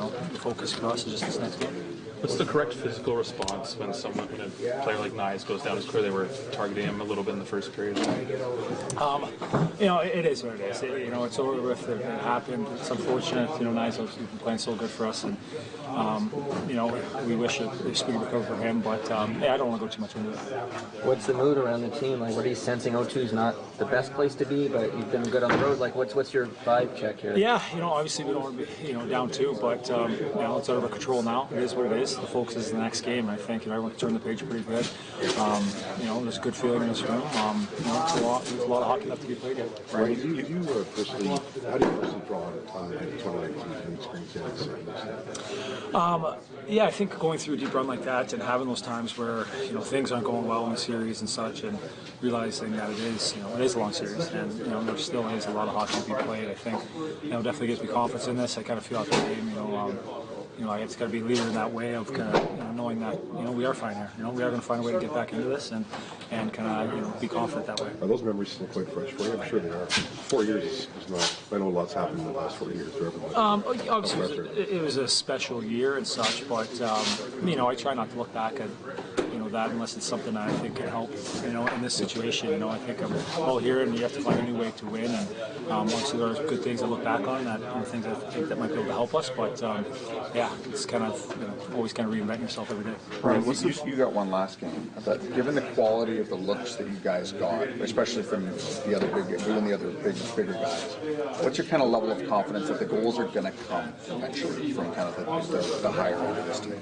the focus for us is just this next game. What's the correct physical response when a player like Knies goes down? It's clear they were targeting him a little bit in the first period. It is what it is. It's over with. It happened. It's unfortunate. Knies has been playing so good for us, and we wish a speedy recovery for him. But I don't want to go too much into that. What's the mood around the team? Like, what are you sensing? O2 is not the best place to be, but you've been good on the road. Like, what's your vibe check here? Yeah, obviously we don't want to be down two, but it's out of our control now. It is what it is. The focus is the next game. I think everyone can turn the page pretty good. There's a good feeling in this room. There's a lot of hockey left to be played yet. Right. How do you personally draw on the 2019 experience? Yeah, I think going through a deep run like that and having those times where things aren't going well in the series and such, and realizing that it is a long series, and there still is a lot of hockey to be played. I think definitely gives me confidence in this. I kind of feel like the game. It's got to be leader in that way of kind of knowing that we are fine here. We are going to find a way to get back into this and kind of be confident that way. Are those memories still quite fresh for you? I'm sure they are. 4 years is not. I know a lot's happened in the last 4 years for everybody. Obviously, it was a special year and such, but I try not to look back at that unless it's something that I think can help. In this situation, I think I'm all here, and you have to find a new way to win. And obviously, there are good things to look back on, that things I think that might be able to help us. But it's kind of always kind of reinvent yourself every day. Right. You got one last game, but given the quality of the looks that you guys got, especially from the other bigger guys, what's your kind of level of confidence that the goals are going to come eventually from kind of the higher end of this team?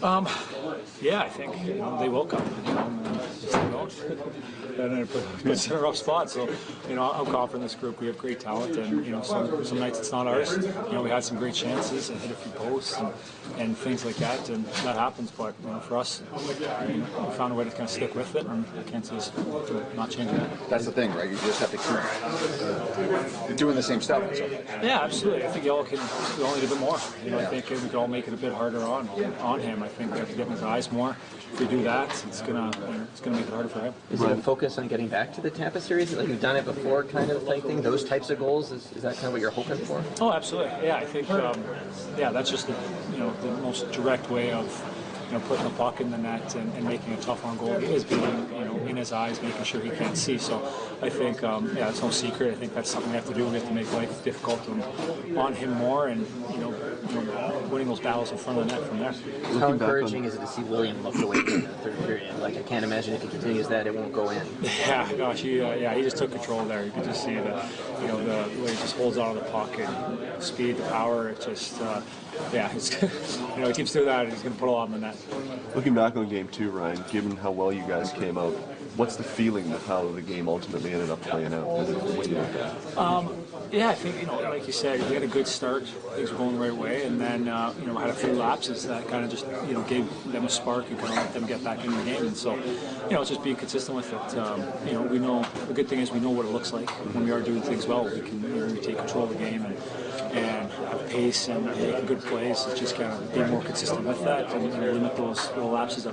I think they will come. If they don't, then it puts in a rough spot. So, I'm confident in this group. We have great talent, and some nights it's not ours. We had some great chances and hit a few posts and things like that, and that happens. But for us, we found a way to kind of stick with it, and I can't see us not changing that. That's the thing, right? You just have to keep doing the same stuff. Yeah, absolutely. I think y'all can only do a bit more. I think we can all make it a bit harder on him. I think we have to get in his eyes more. If we do that, it's gonna make it harder for him. Is it a focus on getting back to the Tampa series, like you've done it before, kind of type thing? Those types of goals, is that kind of what you're hoping for? Oh, absolutely. Yeah, I think that's just the most direct way of putting the puck in the net and making a tough on goal is being in his eyes, making sure he can't see. So I think it's no secret. I think that's something we have to do. We have to make life difficult on him more, and winning those battles in front of the net from there. How encouraging is it to see William look away in the third period? Like, I can't imagine if he continues that, it won't go in. Yeah, gosh, he just took control there. You could just see the way he just holds on to the puck, and speed, the power. It just he keeps doing that, and he's going to put a lot in the net. Looking back on game 2, Ryan, given how well you guys came out, what's the feeling of how the game ultimately ended up playing out? What do you look at? I think, like you said, we had a good start. Things were going the right way, and then, had a few lapses that kind of just, gave them a spark and kind of let them get back in the game. And so, it's just being consistent with it. We know, the good thing is we know what it looks like when we are doing things well. We can we take control of the game and have pace and making good plays. It's just kind of being more consistent with that and limit those little lapses.